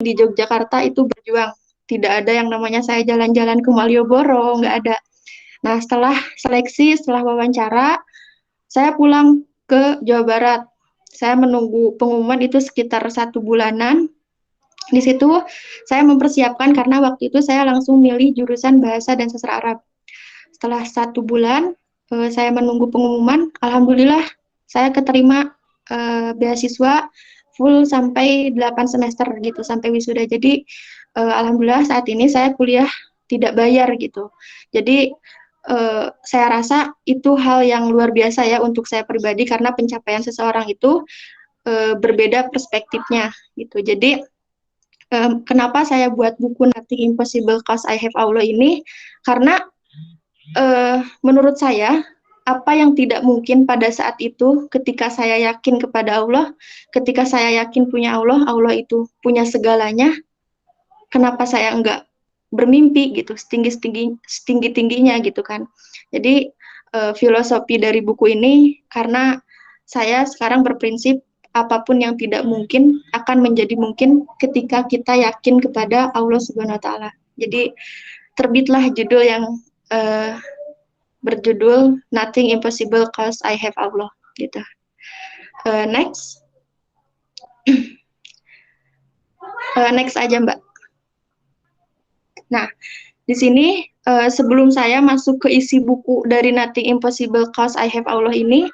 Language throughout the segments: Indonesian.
di Yogyakarta itu berjuang. Tidak ada yang namanya saya jalan-jalan ke Malioboro, nggak ada. Nah, setelah seleksi, setelah wawancara, saya pulang ke Jawa Barat. Saya menunggu pengumuman itu sekitar 1 bulanan. Di situ saya mempersiapkan karena waktu itu saya langsung milih jurusan Bahasa dan Sastra Arab. Setelah 1 bulan, saya menunggu pengumuman. Alhamdulillah, saya keterima beasiswa full sampai 8 semester gitu, sampai wisuda. Jadi, alhamdulillah saat ini saya kuliah tidak bayar gitu. Jadi, saya rasa itu hal yang luar biasa ya untuk saya pribadi karena pencapaian seseorang itu berbeda perspektifnya gitu. Jadi, kenapa saya buat buku Nothing Impossible Cause I Have Allah ini? Karena menurut saya, apa yang tidak mungkin pada saat itu, ketika saya yakin kepada Allah, ketika saya yakin punya Allah, Allah itu punya segalanya, kenapa saya enggak bermimpi gitu, setinggi-tingginya gitu kan. Jadi, filosofi dari buku ini, karena saya sekarang berprinsip, apapun yang tidak mungkin akan menjadi mungkin ketika kita yakin kepada Allah Subhanahu wa Ta'ala. Jadi, terbitlah judul yang berjudul Nothing Impossible Cause I Have Allah gitu. Next, next aja Mbak. Nah, di sini sebelum saya masuk ke isi buku dari Nothing Impossible Cause I Have Allah ini,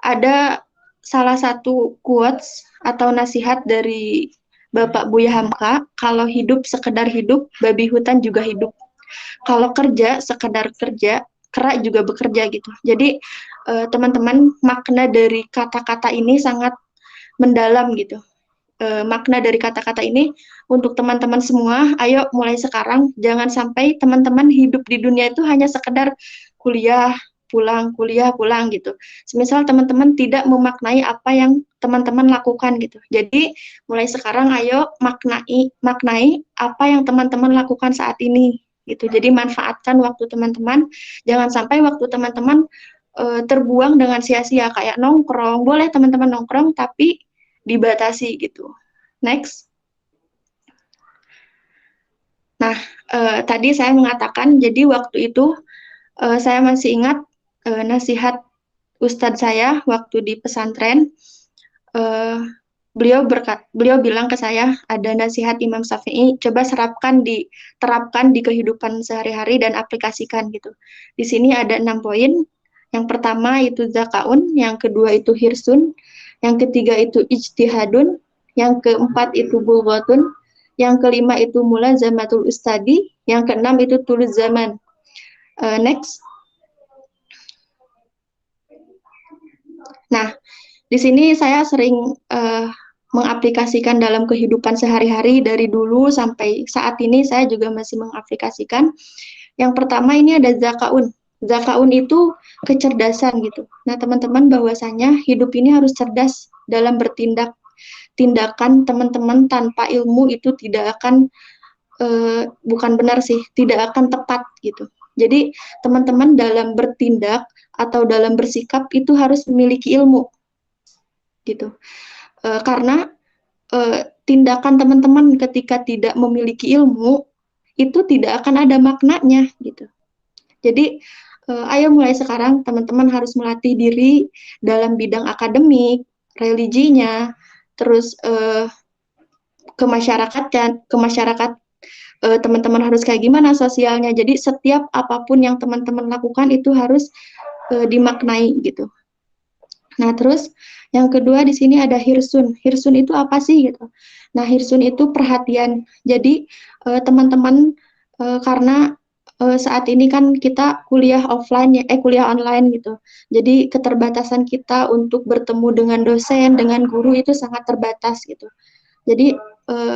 ada salah satu quotes atau nasihat dari Bapak Buya Hamka, kalau hidup sekedar hidup, babi hutan juga hidup. Kalau kerja sekedar kerja, kera juga bekerja gitu. Jadi teman-teman, makna dari kata-kata ini sangat mendalam gitu. Makna dari kata-kata ini untuk teman-teman semua, ayo mulai sekarang jangan sampai teman-teman hidup di dunia itu hanya sekedar kuliah pulang gitu. Semisal teman-teman tidak memaknai apa yang teman-teman lakukan gitu. Jadi mulai sekarang ayo maknai apa yang teman-teman lakukan saat ini gitu. Jadi manfaatkan waktu teman-teman, jangan sampai waktu teman-teman terbuang dengan sia-sia kayak nongkrong. Boleh teman-teman nongkrong tapi dibatasi gitu. Next. Nah, tadi saya mengatakan jadi waktu itu saya masih ingat nasihat Ustadz saya waktu di pesantren. Beliau bilang ke saya, ada nasihat Imam Syafi'i, coba terapkan di kehidupan sehari-hari dan aplikasikan gitu. Di sini ada 6 poin. Yang pertama itu zakaun, yang kedua itu hirsun, yang ketiga itu ijtihadun, yang keempat itu bulghatun, yang kelima itu mulazamatul ustadi, yang keenam itu tuluz zaman. Next. Nah, di sini saya sering mengaplikasikan dalam kehidupan sehari-hari dari dulu sampai saat ini saya juga masih mengaplikasikan. Yang pertama ini ada zakaun. Zakaun itu kecerdasan gitu. Nah, teman-teman bahwasanya hidup ini harus cerdas dalam bertindak. Tindakan teman-teman tanpa ilmu itu tidak akan bukan benar sih, tidak akan tepat gitu. Jadi, teman-teman dalam bertindak atau dalam bersikap itu harus memiliki ilmu gitu. Karena tindakan teman-teman ketika tidak memiliki ilmu itu tidak akan ada maknanya gitu. Jadi ayo mulai sekarang teman-teman harus melatih diri dalam bidang akademik, religinya, terus ke masyarakat teman-teman harus kayak gimana sosialnya. Jadi setiap apapun yang teman-teman lakukan itu harus dimaknai gitu. Nah, terus yang kedua di sini ada hirsun. Hirsun itu apa sih gitu? Nah, hirsun itu perhatian. Jadi teman-teman karena saat ini kan kita kuliah offline ya, kuliah online gitu. Jadi keterbatasan kita untuk bertemu dengan dosen, dengan guru itu sangat terbatas gitu. Jadi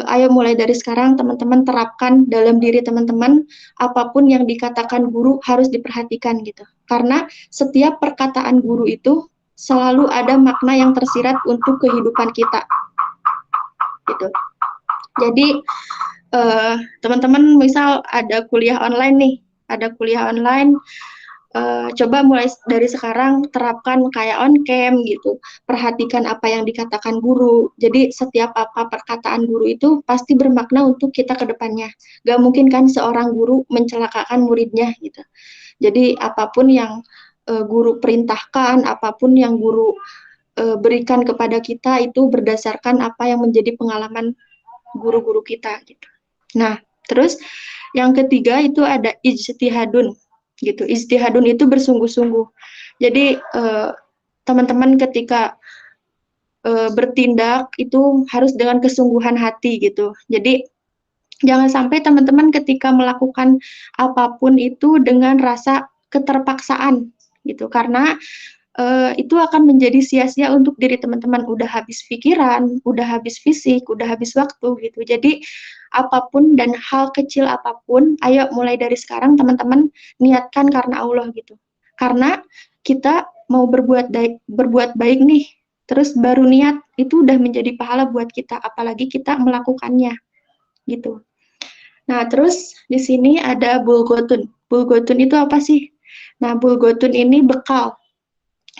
ayo mulai dari sekarang teman-teman terapkan dalam diri teman-teman apapun yang dikatakan guru harus diperhatikan gitu. Karena setiap perkataan guru itu selalu ada makna yang tersirat untuk kehidupan kita gitu. Jadi teman-teman misal ada kuliah online nih, coba mulai dari sekarang terapkan kayak on cam gitu. Perhatikan apa yang dikatakan guru. Jadi setiap apa perkataan guru itu pasti bermakna untuk kita ke depannya. Gak mungkin kan seorang guru mencelakakan muridnya gitu. Jadi apapun yang guru perintahkan, apapun yang guru berikan kepada kita itu berdasarkan apa yang menjadi pengalaman guru-guru kita gitu. Nah, terus yang ketiga itu ada ijtihadun gitu. Ijtihadun itu bersungguh-sungguh. Jadi teman-teman ketika bertindak itu harus dengan kesungguhan hati gitu. Jadi jangan sampai teman-teman ketika melakukan apapun itu dengan rasa keterpaksaan gitu. Karena itu akan menjadi sia-sia untuk diri teman-teman. Udah habis pikiran, udah habis fisik, udah habis waktu gitu. Jadi apapun dan hal kecil apapun, ayo mulai dari sekarang teman-teman niatkan karena Allah gitu. Karena kita mau berbuat baik nih, terus baru niat itu udah menjadi pahala buat kita, apalagi kita melakukannya gitu. Nah, terus di sini ada bulgotun. Bulgotun itu apa sih? Nah, bulgotun ini bekal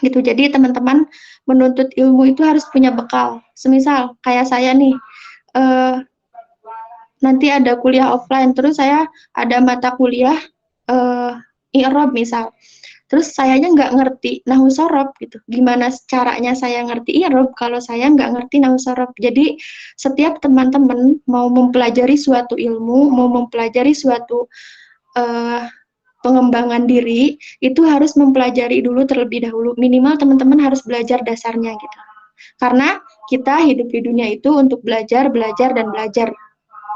gitu. Jadi teman-teman menuntut ilmu itu harus punya bekal. Semisal kayak saya nih, nanti ada kuliah offline, terus saya ada mata kuliah i'rob misal. Terus sayanya nggak ngerti nahu sorob gitu. Gimana caranya saya ngerti i'rob kalau saya nggak ngerti nahu sorob. Jadi setiap teman-teman mau mempelajari suatu ilmu, mau mempelajari suatu uh, pengembangan diri, itu harus mempelajari dulu terlebih dahulu. Minimal teman-teman harus belajar dasarnya gitu. Karena kita hidup di dunia itu untuk belajar, belajar, dan belajar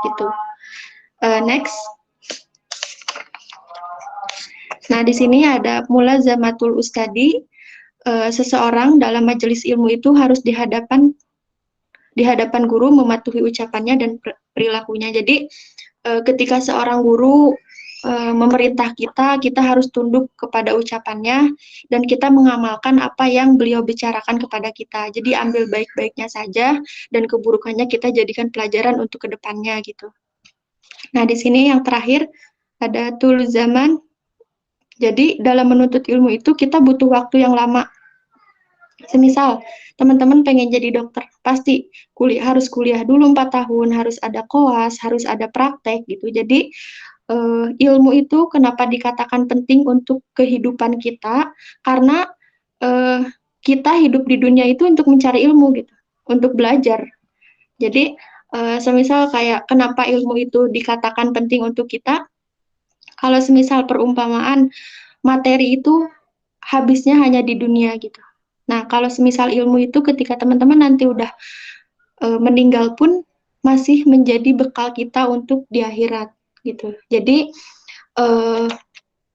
gitu. Next. Nah, di sini ada mulazamatul ustadi. Seseorang dalam majelis ilmu itu harus di hadapan guru mematuhi ucapannya dan perilakunya. Jadi ketika seorang guru memerintah kita, kita harus tunduk kepada ucapannya dan kita mengamalkan apa yang beliau bicarakan kepada kita. Jadi ambil baik-baiknya saja dan keburukannya kita jadikan pelajaran untuk kedepannya gitu. Nah, di sini yang terakhir ada tul zaman. Jadi dalam menuntut ilmu itu kita butuh waktu yang lama. Semisal teman-teman pengen jadi dokter, pasti harus kuliah dulu 4 tahun, harus ada koas, harus ada praktek gitu. Jadi ilmu itu kenapa dikatakan penting untuk kehidupan kita? Karena kita hidup di dunia itu untuk mencari ilmu gitu, untuk belajar. Jadi semisal kayak kenapa ilmu itu dikatakan penting untuk kita? Kalau semisal perumpamaan materi itu habisnya hanya di dunia gitu. Nah, kalau semisal ilmu itu ketika teman-teman nanti udah meninggal pun masih menjadi bekal kita untuk di akhirat gitu. Jadi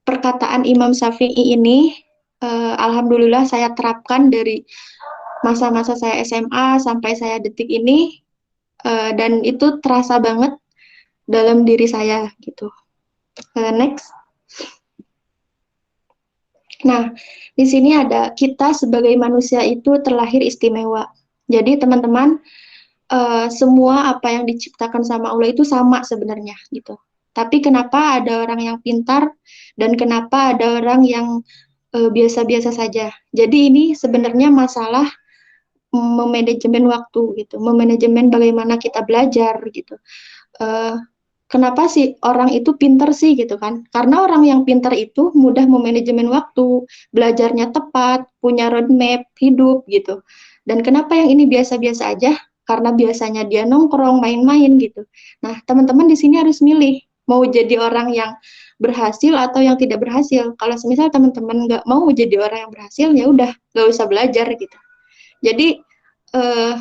perkataan Imam Syafi'i ini alhamdulillah saya terapkan dari masa-masa saya SMA sampai saya detik ini dan itu terasa banget dalam diri saya gitu. Next. Nah, di sini ada kita sebagai manusia itu terlahir istimewa. Jadi teman-teman, semua apa yang diciptakan sama Allah itu sama sebenarnya gitu. Tapi kenapa ada orang yang pintar dan kenapa ada orang yang biasa-biasa saja. Jadi ini sebenarnya masalah memanajemen waktu gitu, memanajemen bagaimana kita belajar gitu. Kenapa sih orang itu pintar sih gitu kan? Karena orang yang pintar itu mudah memanajemen waktu, belajarnya tepat, punya roadmap hidup gitu. Dan kenapa yang ini biasa-biasa aja? Karena biasanya dia nongkrong, main-main gitu. Nah, teman-teman di sini harus milih mau jadi orang yang berhasil atau yang tidak berhasil. Kalau misal teman-teman nggak mau jadi orang yang berhasil, ya udah nggak usah belajar gitu. Jadi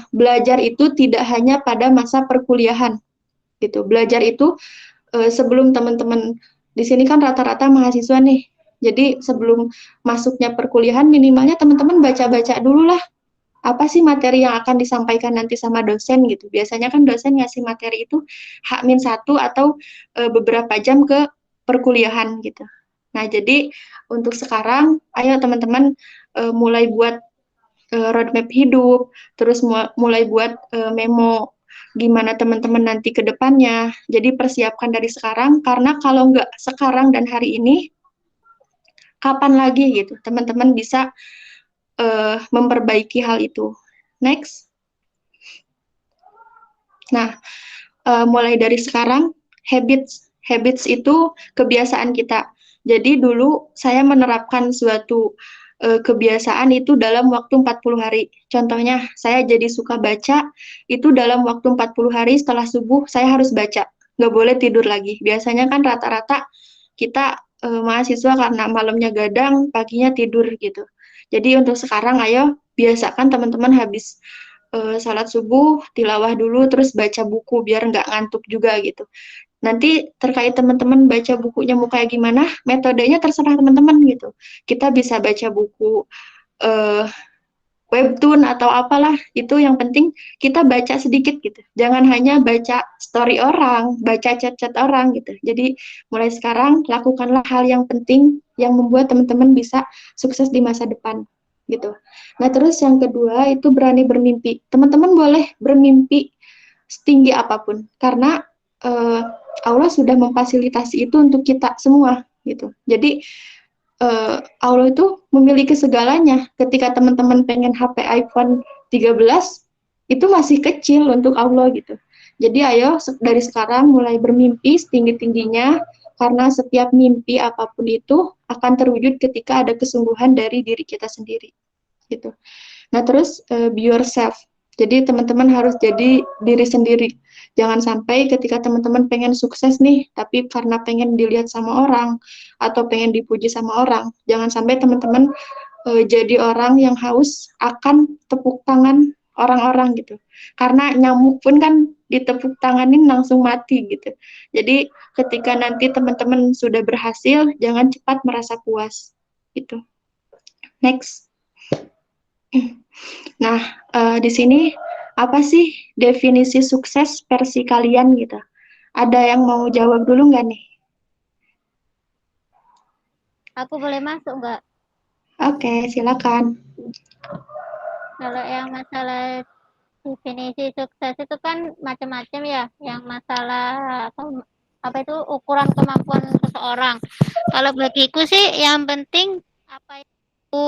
belajar itu tidak hanya pada masa perkuliahan gitu. Belajar itu sebelum teman-teman di sini kan rata-rata mahasiswa nih. Jadi sebelum masuknya perkuliahan minimalnya teman-teman baca-baca dulu lah apa sih materi yang akan disampaikan nanti sama dosen gitu. Biasanya kan dosen ngasih materi itu H-1 atau beberapa jam ke perkuliahan gitu. Nah, jadi untuk sekarang ayo teman-teman mulai buat roadmap hidup, terus mulai buat memo gimana teman-teman nanti ke depannya. Jadi persiapkan dari sekarang, karena kalau nggak sekarang dan hari ini, kapan lagi gitu teman-teman bisa memperbaiki hal itu. Next. Nah, mulai dari sekarang, habits itu kebiasaan kita. Jadi dulu saya menerapkan suatu kebiasaan itu dalam waktu 40 hari. Contohnya, saya jadi suka baca, itu dalam waktu 40 hari setelah subuh, saya harus baca. Nggak boleh tidur lagi. Biasanya kan rata-rata kita mahasiswa karena malamnya gadang, paginya tidur gitu. Jadi untuk sekarang, ayo biasakan teman-teman habis salat subuh, tilawah dulu, terus baca buku biar nggak ngantuk juga gitu. Nanti terkait teman-teman baca bukunya mau kayak gimana, metodenya terserah teman-teman gitu. Kita bisa baca buku uh, webtoon atau apalah, itu yang penting kita baca sedikit gitu. Jangan hanya baca story orang, baca chat-chat orang gitu. Jadi mulai sekarang lakukanlah hal yang penting yang membuat teman-teman bisa sukses di masa depan gitu. Nah, terus yang kedua itu berani bermimpi. Teman-teman boleh bermimpi setinggi apapun karena Allah sudah memfasilitasi itu untuk kita semua gitu. Jadi Allah itu memiliki segalanya. Ketika teman-teman pengen HP iPhone 13, itu masih kecil untuk Allah gitu. Jadi ayo dari sekarang mulai bermimpi setinggi-tingginya, karena setiap mimpi apapun itu akan terwujud ketika ada kesungguhan dari diri kita sendiri. Gitu. Nah terus be yourself. Jadi teman-teman harus jadi diri sendiri. Jangan sampai ketika teman-teman pengen sukses nih, tapi karena pengen dilihat sama orang atau pengen dipuji sama orang, jangan sampai teman-teman jadi orang yang haus akan tepuk tangan orang-orang gitu. Karena nyamuk pun kan ditepuk tanganin langsung mati gitu. Jadi ketika nanti teman-teman sudah berhasil, jangan cepat merasa puas. Gitu. Next. Nah, di sini apa sih definisi sukses versi kalian gitu? Ada yang mau jawab dulu nggak nih? Aku boleh masuk nggak? Oke, silakan. Kalau yang masalah definisi sukses itu kan macam-macam ya. Yang masalah apa itu ukuran kemampuan seseorang. Kalau bagiku sih yang penting apa yang aku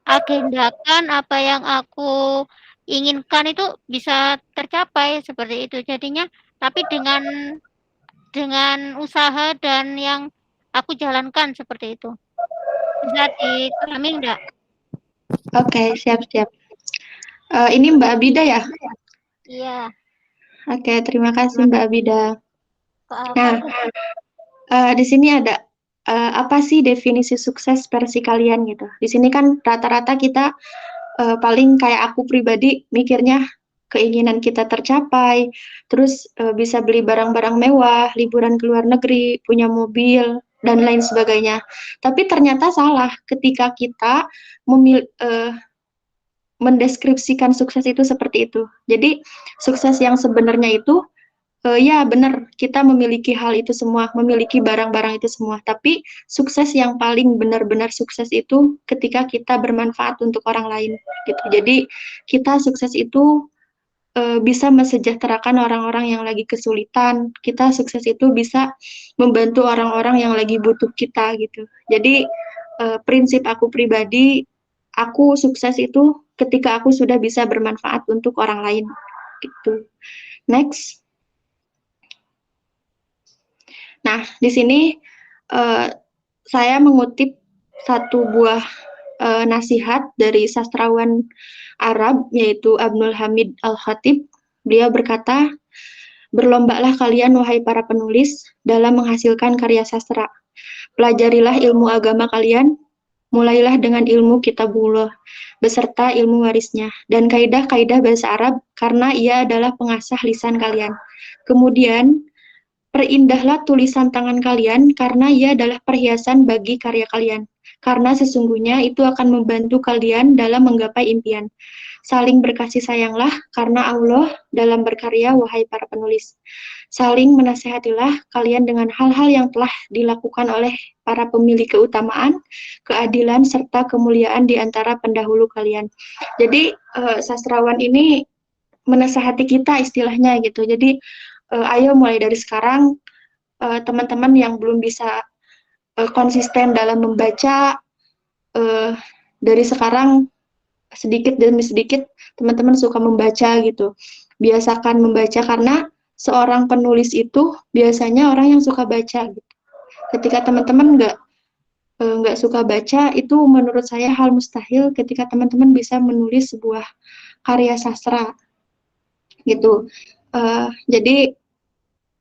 agendakan, apa yang aku inginkan itu bisa tercapai seperti itu. Jadinya tapi dengan usaha dan yang aku jalankan seperti itu. Bisa dipahami enggak? Oke, siap-siap. Ini Mbak Abida ya? Iya, Oke, terima kasih Mbak Abida. kok apa Nah, tuh? di sini ada apa sih definisi sukses versi kalian gitu? Di sini kan rata-rata kita paling kayak aku pribadi mikirnya keinginan kita tercapai, terus bisa beli barang-barang mewah, liburan ke luar negeri, punya mobil, dan lain sebagainya. Tapi ternyata salah ketika kita mendeskripsikan sukses itu seperti itu. Jadi sukses yang sebenarnya itu ya benar, kita memiliki hal itu semua, memiliki barang-barang itu semua. Tapi sukses yang paling benar-benar sukses itu ketika kita bermanfaat untuk orang lain gitu. Jadi kita sukses itu bisa mesejahterakan orang-orang yang lagi kesulitan. Kita sukses itu bisa membantu orang-orang yang lagi butuh kita gitu. Jadi prinsip aku pribadi, aku sukses itu ketika aku sudah bisa bermanfaat untuk orang lain gitu. Next. Nah, di sini saya mengutip satu buah nasihat dari sastrawan Arab, yaitu Abdul Hamid Al-Khatib. Beliau berkata, berlombalah kalian, wahai para penulis, dalam menghasilkan karya sastra. Pelajarilah ilmu agama kalian, mulailah dengan ilmu kitabullah, beserta ilmu warisnya, dan kaidah-kaidah bahasa Arab, karena ia adalah pengasah lisan kalian. Kemudian, perindahlah tulisan tangan kalian karena ia adalah perhiasan bagi karya kalian. Karena sesungguhnya itu akan membantu kalian dalam menggapai impian. Saling berkasih sayanglah karena Allah dalam berkarya, wahai para penulis. Saling menasehatilah kalian dengan hal-hal yang telah dilakukan oleh para pemilik keutamaan, keadilan, serta kemuliaan di antara pendahulu kalian. Jadi sastrawan ini menasehati kita istilahnya gitu. Jadi ayo mulai dari sekarang teman-teman yang belum bisa konsisten dalam membaca, dari sekarang sedikit demi sedikit teman-teman suka membaca gitu. Biasakan membaca karena seorang penulis itu biasanya orang yang suka baca gitu. Ketika teman-teman nggak suka baca, itu menurut saya hal mustahil ketika teman-teman bisa menulis sebuah karya sastra gitu. Jadi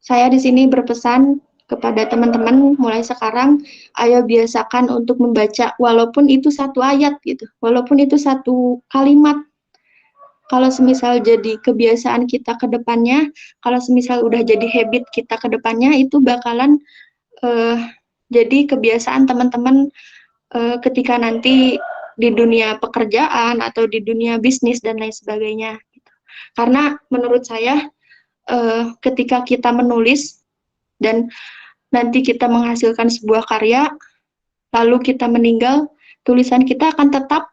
saya di sini berpesan kepada teman-teman mulai sekarang, ayo biasakan untuk membaca walaupun itu satu ayat gitu, walaupun itu satu kalimat. Kalau semisal jadi kebiasaan kita ke depannya, kalau semisal udah jadi habit kita ke depannya, itu bakalan uh, jadi kebiasaan teman-teman ketika nanti di dunia pekerjaan atau di dunia bisnis dan lain sebagainya. Karena menurut saya ketika kita menulis dan nanti kita menghasilkan sebuah karya, lalu kita meninggal, tulisan kita akan tetap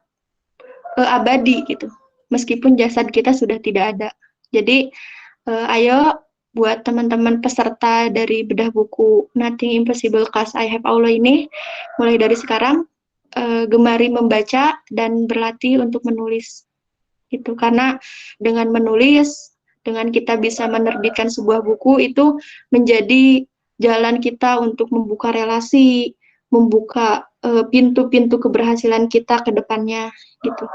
abadi gitu, meskipun jasad kita sudah tidak ada. Jadi ayo buat teman-teman peserta dari bedah buku Nothing Impossible Cause I Have Allah ini, mulai dari sekarang gemari membaca dan berlatih untuk menulis gitu. Karena dengan menulis, dengan kita bisa menerbitkan sebuah buku, itu menjadi jalan kita untuk membuka relasi, membuka pintu-pintu keberhasilan kita ke depannya gitu.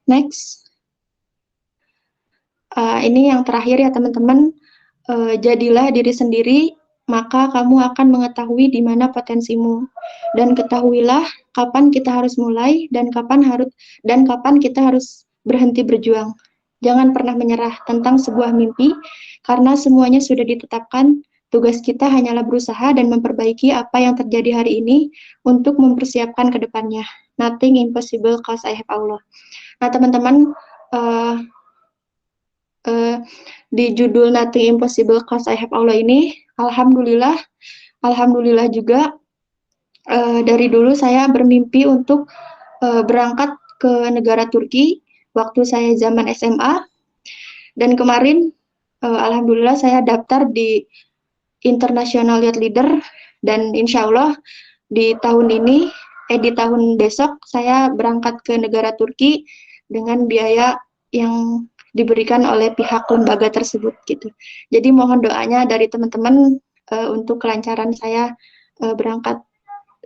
Next. Ini yang terakhir ya teman-teman, jadilah diri sendiri, maka kamu akan mengetahui di mana potensimu. Dan ketahuilah kapan kita harus mulai dan kapan kita harus berhenti berjuang. Jangan pernah menyerah tentang sebuah mimpi, karena semuanya sudah ditetapkan. Tugas kita hanyalah berusaha dan memperbaiki apa yang terjadi hari ini untuk mempersiapkan ke depannya. Nothing impossible cause I have Allah. Nah, teman-teman, di judul Nothing Impossible Cause I Have Allah ini, alhamdulillah juga dari dulu saya bermimpi untuk berangkat ke negara Turki waktu saya zaman SMA, dan kemarin alhamdulillah saya daftar di International Youth Leader, dan insya Allah di tahun besok saya berangkat ke negara Turki dengan biaya yang diberikan oleh pihak lembaga tersebut gitu. Jadi mohon doanya dari teman-teman untuk kelancaran saya berangkat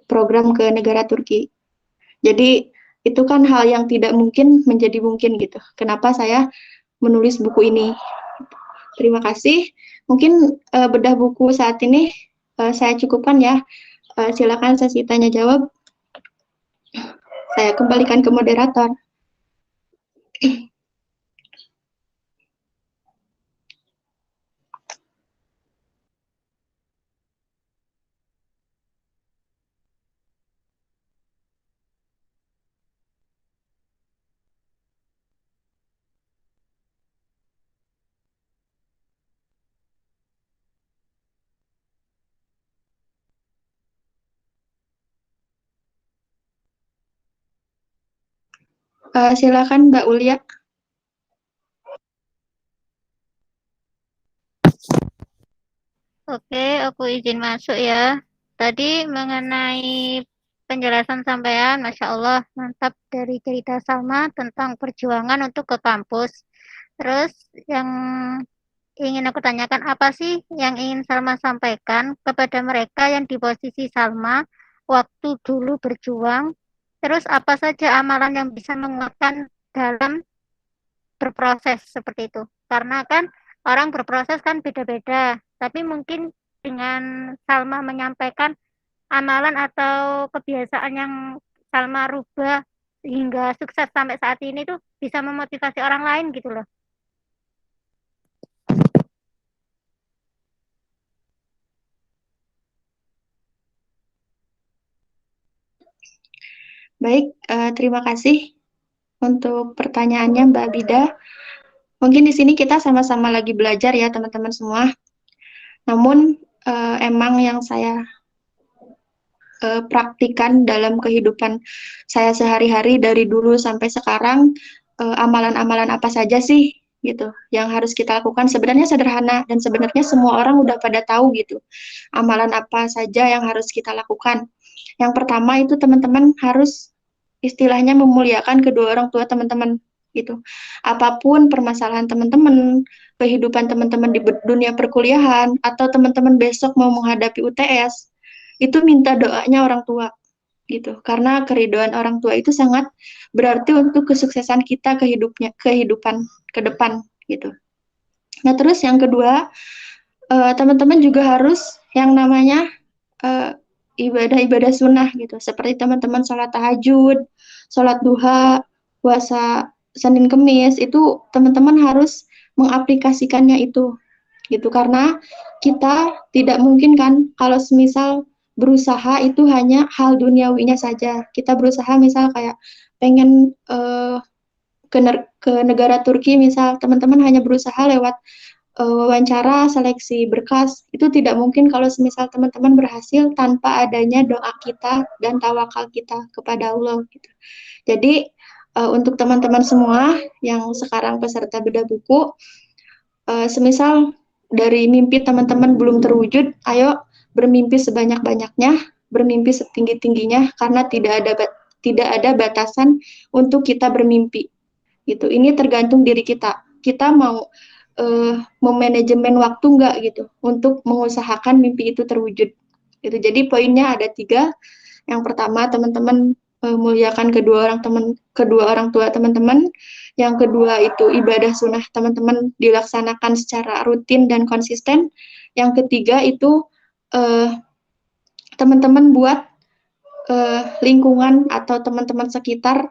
program ke negara Turki. Jadi itu kan hal yang tidak mungkin menjadi mungkin gitu. Kenapa saya menulis buku ini? Terima kasih. Mungkin bedah buku saat ini saya cukupkan ya. Silakan sesi tanya jawab. Saya kembalikan ke moderator. Silakan Mbak Ulia. Oke, aku izin masuk ya. Tadi mengenai penjelasan sampean, Masya Allah, mantap dari cerita Salma tentang perjuangan untuk ke kampus. Terus yang ingin aku tanyakan, apa sih yang ingin Salma sampaikan kepada mereka yang di posisi Salma waktu dulu berjuang? Terus apa saja amalan yang bisa menguatkan dalam berproses seperti itu? Karena kan orang berproses kan beda-beda, tapi mungkin dengan Salma menyampaikan amalan atau kebiasaan yang Salma rubah hingga sukses sampai saat ini tuh bisa memotivasi orang lain gitu loh. Baik, terima kasih untuk pertanyaannya Mbak Bida. Mungkin di sini kita sama-sama lagi belajar ya teman-teman semua. Namun emang yang saya praktikan dalam kehidupan saya sehari-hari dari dulu sampai sekarang, amalan-amalan apa saja sih? gitu yang harus kita lakukan. Sebenarnya sederhana dan sebenarnya semua orang udah pada tahu gitu amalan apa saja yang harus kita lakukan. Yang pertama itu teman-teman harus istilahnya memuliakan kedua orang tua teman-teman gitu. Apapun permasalahan teman-teman, kehidupan teman-teman di dunia perkuliahan atau teman-teman besok mau menghadapi UTS, itu minta doanya orang tua gitu. Karena keridhaan orang tua itu sangat berarti untuk kesuksesan kita kehidupan ke depan gitu. Nah, terus yang kedua, teman-teman juga harus yang namanya eh, ibadah-ibadah sunnah gitu. Seperti teman-teman sholat tahajud, sholat duha, puasa Senin Kemis, itu teman-teman harus mengaplikasikannya itu gitu. Karena kita tidak mungkin kan kalau semisal berusaha itu hanya hal duniawinya saja. Kita berusaha misal kayak pengen ke negara Turki misal teman-teman hanya berusaha lewat wawancara seleksi berkas itu tidak mungkin kalau semisal teman-teman berhasil tanpa adanya doa kita dan tawakal kita kepada Allah gitu. Jadi untuk teman-teman semua yang sekarang peserta bedah buku, semisal dari mimpi teman-teman belum terwujud, ayo bermimpi sebanyak-banyaknya, bermimpi setinggi-tingginya karena tidak ada batasan untuk kita bermimpi gitu. Ini tergantung diri kita. Kita mau memanajemen waktu nggak gitu untuk mengusahakan mimpi itu terwujud. Gitu. Jadi poinnya ada 3. Yang pertama teman-teman muliakan kedua orang tua teman-teman. Yang kedua itu ibadah sunnah teman-teman dilaksanakan secara rutin dan konsisten. Yang ketiga itu teman-teman buat lingkungan atau teman-teman sekitar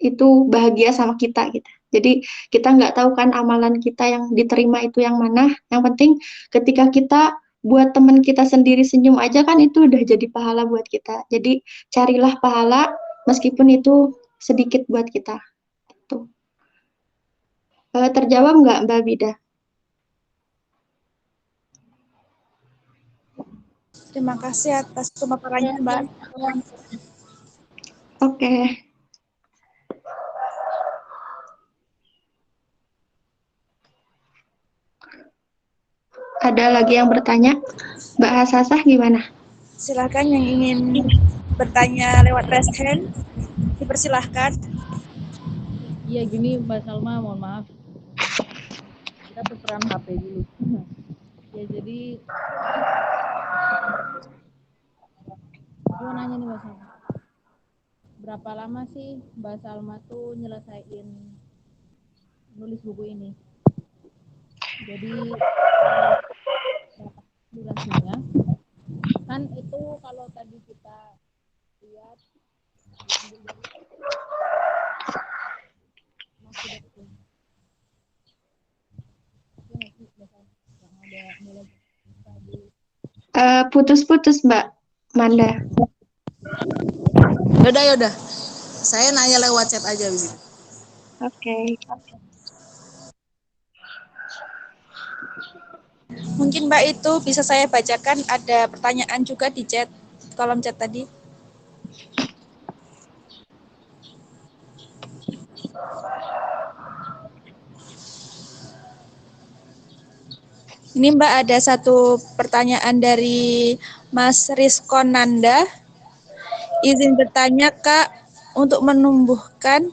itu bahagia sama kita gitu. Jadi kita nggak tahu kan amalan kita yang diterima itu yang mana. Yang penting ketika kita buat teman kita sendiri senyum aja kan itu udah jadi pahala buat kita. Jadi carilah pahala meskipun itu sedikit buat kita. Tuh. Terjawab nggak Mbak Bida? Terima kasih atas pemaparannya, Mbak. Oke. Ada lagi yang bertanya? Mbak Hasasah gimana? Silakan yang ingin bertanya lewat raise hand, dipersilahkan. Iya gini Mbak Salma, mohon maaf. Kita tukeran HP dulu. Ya jadi, aku mau nanya nih Mbak Salma. Berapa lama sih Mbak Salma tuh nyelesain nulis buku ini? Jadi, durasinya, kan itu kalau tadi kita lihat, masih dekat. Putus-putus Mbak Manda. Yaudah. Saya nanya lewat chat aja. Oke. Mungkin Mbak itu bisa saya bacakan, ada pertanyaan juga di chat, kolom chat tadi. Ini Mbak ada satu pertanyaan dari Mas Rizkonanda. Izin bertanya Kak, untuk menumbuhkan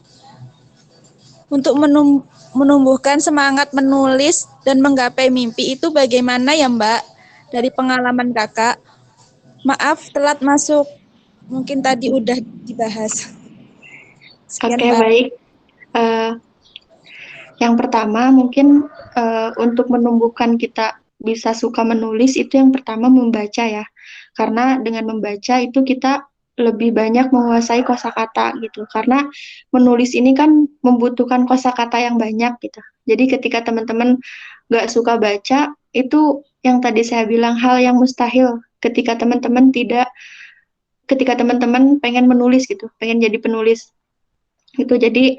semangat menulis dan menggapai mimpi itu bagaimana ya Mbak? Dari pengalaman Kakak. Maaf telat masuk. Mungkin tadi udah dibahas. Sekian, Oke, Mbak. baik. Yang pertama mungkin untuk menumbuhkan kita bisa suka menulis itu yang pertama membaca ya. Karena dengan membaca itu kita lebih banyak menguasai kosakata gitu. Karena menulis ini kan membutuhkan kosakata yang banyak gitu. Jadi ketika teman-teman nggak suka baca, itu yang tadi saya bilang hal yang mustahil ketika teman-teman pengen menulis gitu, pengen jadi penulis. Gitu. Jadi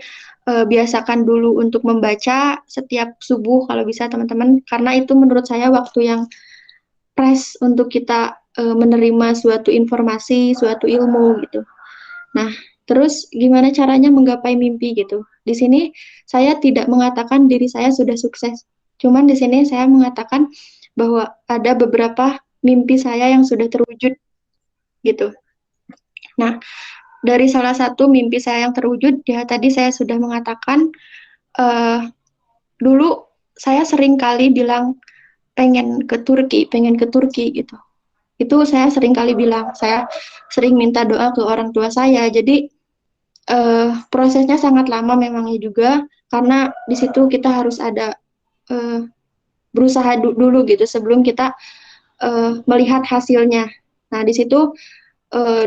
biasakan dulu untuk membaca setiap subuh kalau bisa teman-teman, karena itu menurut saya waktu yang fresh untuk kita menerima suatu informasi, suatu ilmu gitu. Nah, terus gimana caranya menggapai mimpi gitu? Di sini saya tidak mengatakan diri saya sudah sukses. Cuman di sini saya mengatakan bahwa ada beberapa mimpi saya yang sudah terwujud gitu. Nah, dari salah satu mimpi saya yang terwujud, ya tadi saya sudah mengatakan uh, dulu saya sering kali bilang pengen ke Turki gitu. Itu saya sering kali bilang, saya sering minta doa ke orang tua saya. Jadi prosesnya sangat lama memangnya juga, karena di situ kita harus ada berusaha dulu gitu sebelum kita melihat hasilnya. Nah, di situ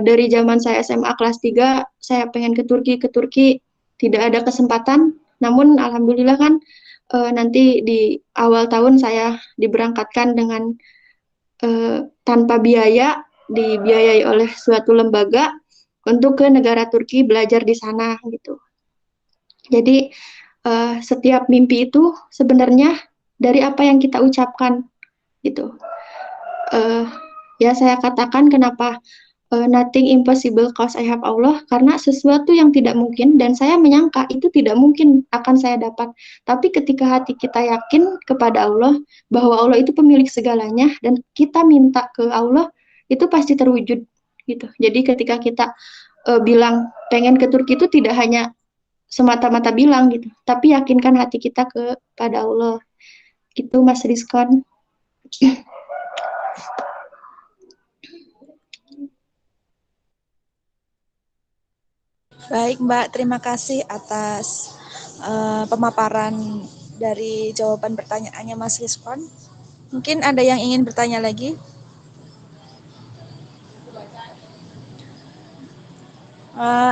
dari zaman saya SMA kelas 3, saya pengen ke Turki tidak ada kesempatan, namun alhamdulillah kan nanti di awal tahun saya diberangkatkan dengan tanpa biaya, dibiayai oleh suatu lembaga untuk ke negara Turki belajar di sana gitu. Jadi setiap mimpi itu sebenarnya dari apa yang kita ucapkan gitu. Ya saya katakan kenapa nothing impossible cause I have Allah, karena sesuatu yang tidak mungkin dan saya menyangka itu tidak mungkin akan saya dapat. Tapi ketika hati kita yakin kepada Allah bahwa Allah itu pemilik segalanya dan kita minta ke Allah, itu pasti terwujud gitu. Jadi ketika kita bilang pengen ke Turki itu tidak hanya semata-mata bilang gitu, tapi yakinkan hati kita kepada Allah. Gitu Mas Rizkon. Baik Mbak, terima kasih atas pemaparan dari jawaban pertanyaannya Mas Rizkon. Mungkin ada yang ingin bertanya lagi?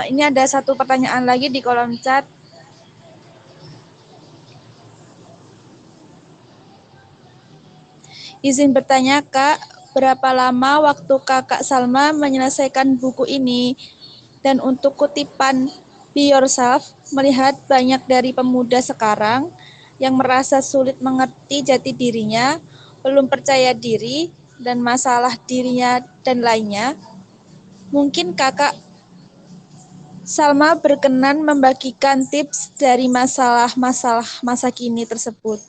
Ini ada satu pertanyaan lagi di kolom chat. Izin bertanya Kak, berapa lama waktu Kakak Salma menyelesaikan buku ini? Dan untuk kutipan Be Yourself, melihat banyak dari pemuda sekarang yang merasa sulit mengerti jati dirinya, belum percaya diri, dan masalah dirinya dan lainnya. Mungkin Kakak Salma berkenan membagikan tips dari masalah-masalah masa kini tersebut.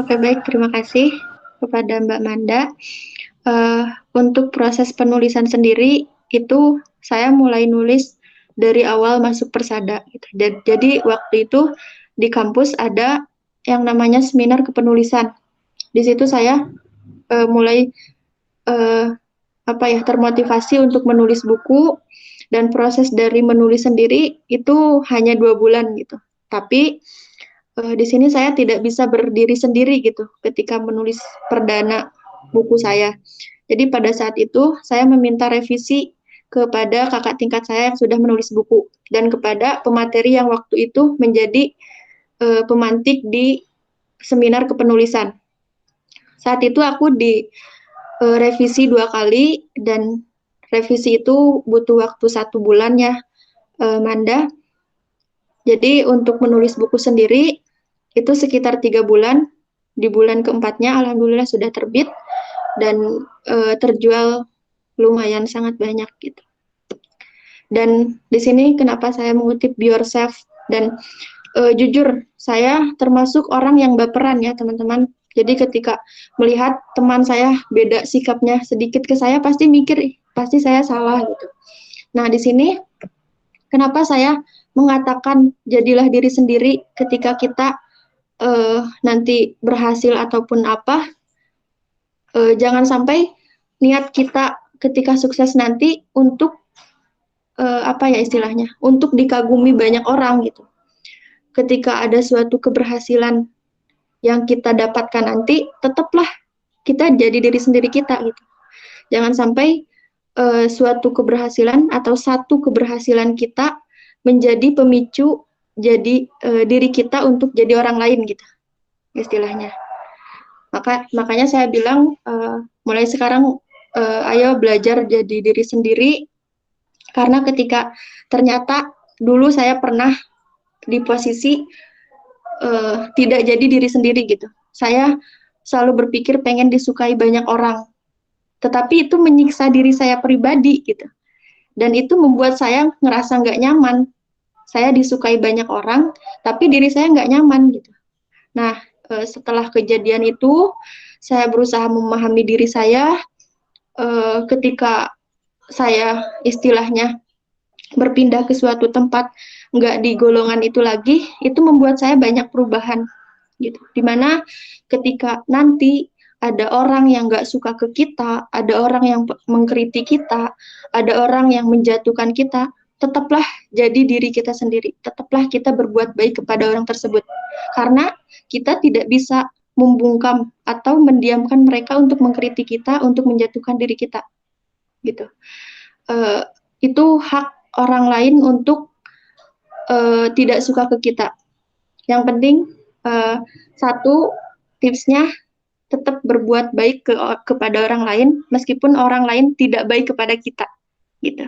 Oke, baik, terima kasih kepada Mbak Manda. Untuk proses penulisan sendiri itu saya mulai nulis dari awal masuk Persada gitu. Jadi waktu itu di kampus ada yang namanya seminar kepenulisan. Di situ saya mulai termotivasi untuk menulis buku, dan proses dari menulis sendiri itu hanya 2 bulan gitu. Tapi di sini saya tidak bisa berdiri sendiri gitu ketika menulis perdana buku saya. Jadi pada saat itu saya meminta revisi kepada kakak tingkat saya yang sudah menulis buku dan kepada pemateri yang waktu itu menjadi pemantik di seminar kepenulisan. Saat itu aku di revisi 2 kali dan revisi itu butuh waktu 1 bulan ya, Manda. Jadi untuk menulis buku sendiri itu sekitar 3 bulan. Di bulan keempatnya alhamdulillah sudah terbit dan terjual lumayan sangat banyak gitu. Dan di sini kenapa saya mengutip Be Yourself, dan jujur saya termasuk orang yang baperan ya teman-teman. Jadi ketika melihat teman saya beda sikapnya sedikit ke saya, pasti mikir pasti saya salah gitu. Nah di sini kenapa saya mengatakan jadilah diri sendiri ketika kita nanti berhasil ataupun apa, jangan sampai niat kita ketika sukses nanti untuk istilahnya untuk dikagumi banyak orang gitu. Ketika ada suatu keberhasilan yang kita dapatkan nanti, tetaplah kita jadi diri sendiri kita gitu. Jangan sampai suatu keberhasilan atau satu keberhasilan kita menjadi pemicu jadi diri kita untuk jadi orang lain gitu istilahnya. Makanya saya bilang mulai sekarang ayo belajar jadi diri sendiri, karena ketika ternyata dulu saya pernah di posisi tidak jadi diri sendiri gitu. Saya selalu berpikir pengen disukai banyak orang, tetapi itu menyiksa diri saya pribadi gitu. Dan itu membuat saya ngerasa nggak nyaman. Saya disukai banyak orang, tapi diri saya nggak nyaman gitu. Nah, setelah kejadian itu, saya berusaha memahami diri saya. Ketika saya istilahnya berpindah ke suatu tempat nggak di golongan itu lagi, itu membuat saya banyak perubahan gitu. Dimana ketika nanti ada orang yang nggak suka ke kita, ada orang yang mengkritik kita, ada orang yang menjatuhkan kita, tetaplah jadi diri kita sendiri, tetaplah kita berbuat baik kepada orang tersebut, karena kita tidak bisa membungkam atau mendiamkan mereka untuk mengkritik kita, untuk menjatuhkan diri kita, gitu. Itu hak orang lain untuk tidak suka ke kita. Yang penting satu tipsnya, tetap berbuat baik kepada orang lain meskipun orang lain tidak baik kepada kita, gitu.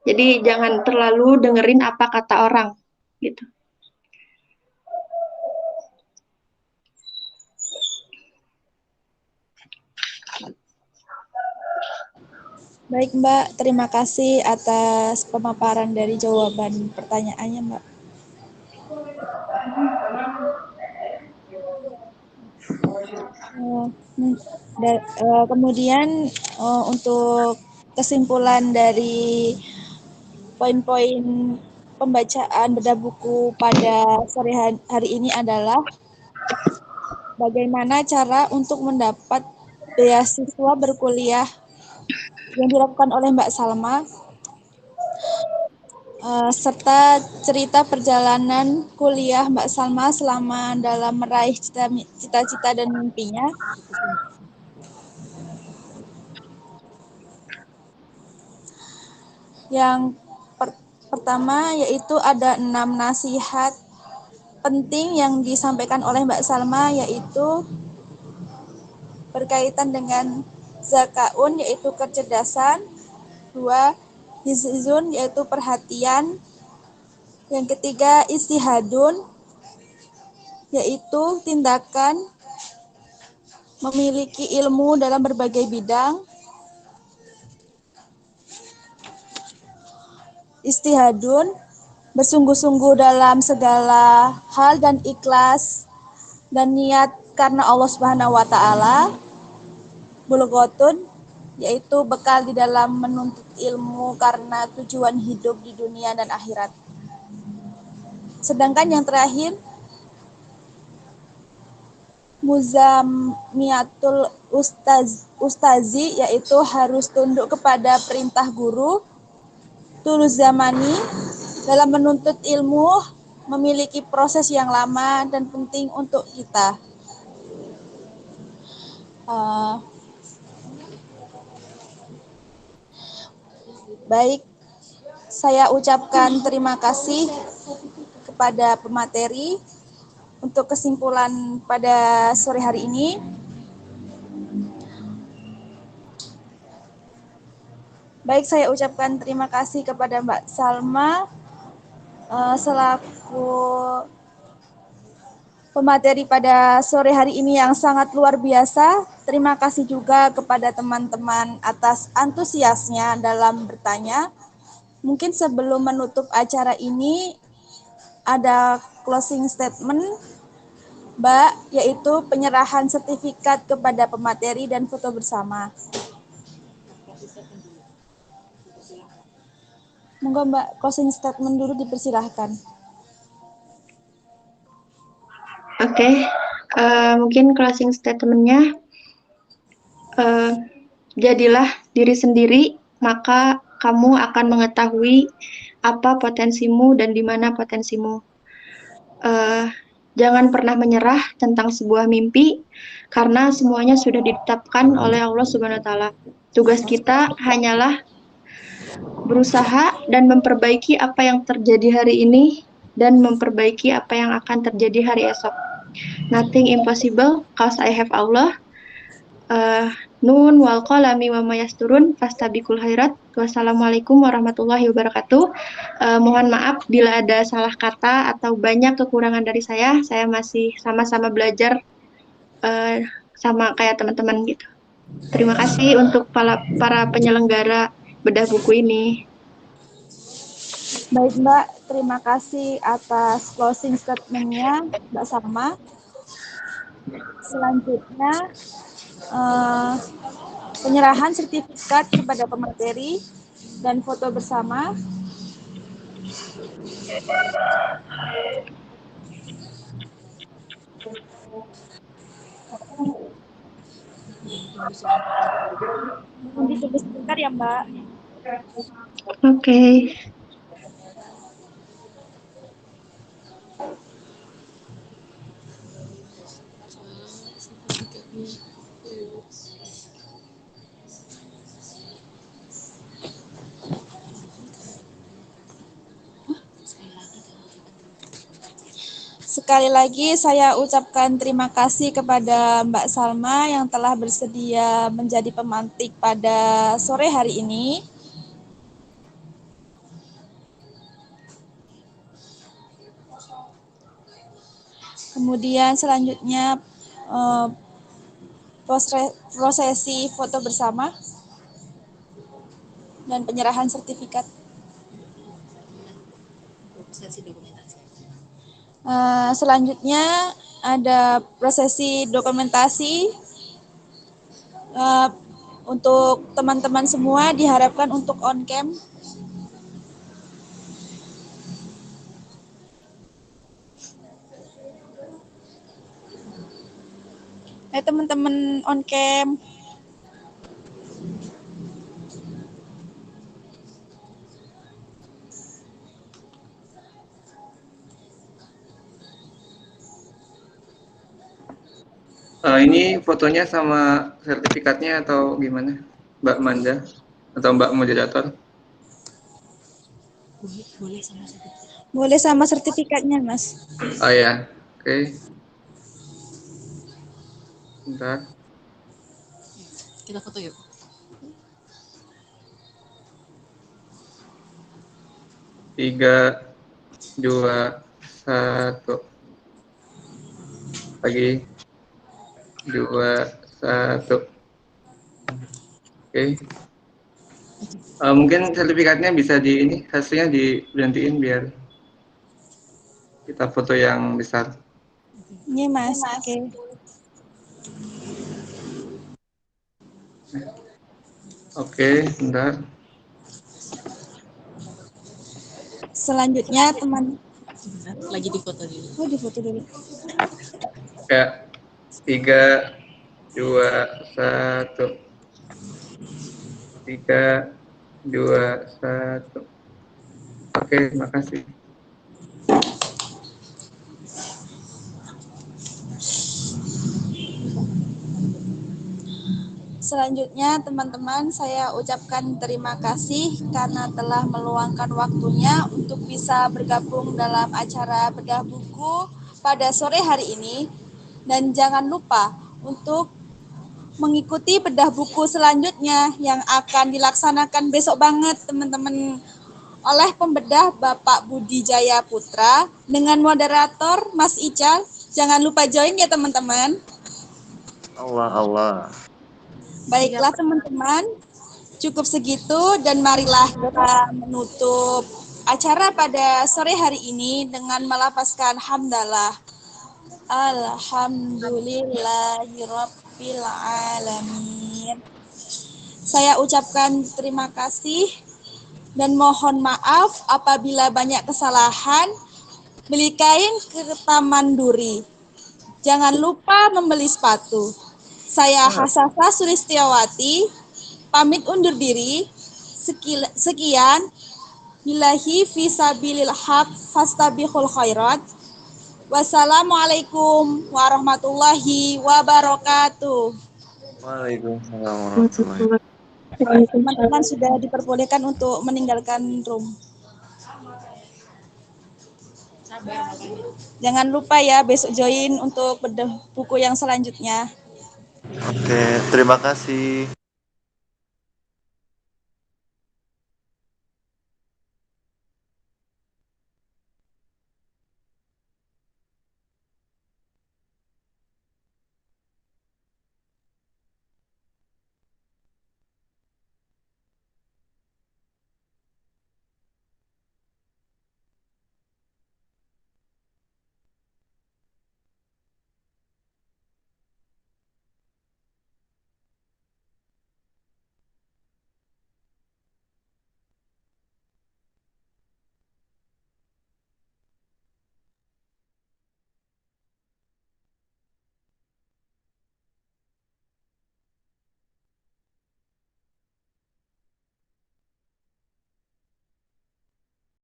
Jadi jangan terlalu dengerin apa kata orang, gitu. Baik Mbak, terima kasih atas pemaparan dari jawaban pertanyaannya Mbak. Kemudian untuk kesimpulan dari poin-poin pembacaan bedah buku pada sore hari ini adalah bagaimana cara untuk mendapat beasiswa berkuliah yang dilakukan oleh Mbak Salma, serta cerita perjalanan kuliah Mbak Salma selama dalam meraih cita-cita dan mimpinya. Yang pertama yaitu ada 6 nasihat penting yang disampaikan oleh Mbak Salma, yaitu berkaitan dengan zakaun yaitu kecerdasan, 2 hizun yaitu perhatian, yang ketiga istihadun yaitu tindakan memiliki ilmu dalam berbagai bidang, istihadun bersungguh-sungguh dalam segala hal dan ikhlas dan niat karena Allah Subhanahu wa taala, bulghatun yaitu bekal di dalam menuntut ilmu karena tujuan hidup di dunia dan akhirat. Sedangkan yang terakhir muzamiatul ustazi yaitu harus tunduk kepada perintah guru, tulus zamani dalam menuntut ilmu memiliki proses yang lama dan penting untuk kita. Baik, saya ucapkan terima kasih kepada pemateri untuk kesimpulan pada sore hari ini. Baik, saya ucapkan terima kasih kepada Mbak Salma selaku pemateri pada sore hari ini yang sangat luar biasa. Terima kasih juga kepada teman-teman atas antusiasnya dalam bertanya. Mungkin sebelum menutup acara ini ada closing statement, Mbak, yaitu penyerahan sertifikat kepada pemateri dan foto bersama. Monggo Mbak, closing statement dulu dipersilahkan. Oke, mungkin closing statement-nya, jadilah diri sendiri, maka kamu akan mengetahui apa potensimu dan di mana potensimu. Jangan pernah menyerah tentang sebuah mimpi, karena semuanya sudah ditetapkan oleh Allah Subhanahu wa taala. Tugas kita hanyalah berusaha dan memperbaiki apa yang terjadi hari ini dan memperbaiki apa yang akan terjadi hari esok. Nothing impossible cause I have Allah. Nun wal qalami wa mayasturun fastabiqul khairat. Wassalamualaikum warahmatullahi wabarakatuh. Mohon maaf bila ada salah kata atau banyak kekurangan dari saya masih sama-sama belajar sama kayak teman-teman gitu. Terima kasih untuk para penyelenggara bedah buku ini. Baik Mbak, terima kasih atas closing statement-nya Mbak Salma. Selanjutnya penyerahan sertifikat kepada pemateri dan foto bersama. Mohon ditunggu sebentar ya Mbak. Oke. Sekali lagi saya ucapkan terima kasih kepada Mbak Salma yang telah bersedia menjadi pemantik pada sore hari ini. Kemudian selanjutnya prosesi foto bersama dan penyerahan sertifikat. Selanjutnya ada prosesi dokumentasi. Untuk teman-teman semua diharapkan untuk on cam. Teman-teman on cam. Ini fotonya sama sertifikatnya atau gimana, Mbak Manda atau Mbak moderator? Boleh sama sertifikatnya, Mas. Oh ya, oke. Bentar. Kita foto yuk. Tiga, dua, satu. Lagi. 2, 1. Oke. Mungkin sertifikatnya bisa hasilnya diberhentiin biar kita foto yang besar. Ini Mas, oke. Oke, bentar. Selanjutnya teman. Lagi di foto dulu. Oh, di foto dulu. Ya, 3, 2, 1. 3, 2, 1. Oke, terima kasih. Selanjutnya teman-teman saya ucapkan terima kasih karena telah meluangkan waktunya untuk bisa bergabung dalam acara bedah buku pada sore hari ini. Dan jangan lupa untuk mengikuti bedah buku selanjutnya yang akan dilaksanakan besok banget teman-teman oleh pembedah Bapak Budi Jaya Putra dengan moderator Mas Ical. Jangan lupa join ya teman-teman. Allah. Baiklah teman-teman, cukup segitu dan marilah kita menutup acara pada sore hari ini dengan melafazkan hamdalah. Alhamdulillahirabbil alamin. Saya ucapkan terima kasih dan mohon maaf apabila banyak kesalahan. Beli kain ke Taman Duri. Jangan lupa membeli sepatu. Saya Hasasa Sulistiawati, pamit undur diri. Sekian. Billahi fisabilil haq fastabihul khairat. Wassalamualaikum warahmatullahi wabarakatuh. Waalaikumsalam warahmatullahi Waalaikumsalam. Teman-teman sudah diperbolehkan untuk meninggalkan room. Jangan lupa ya besok join untuk bedah buku yang selanjutnya. Oke, terima kasih.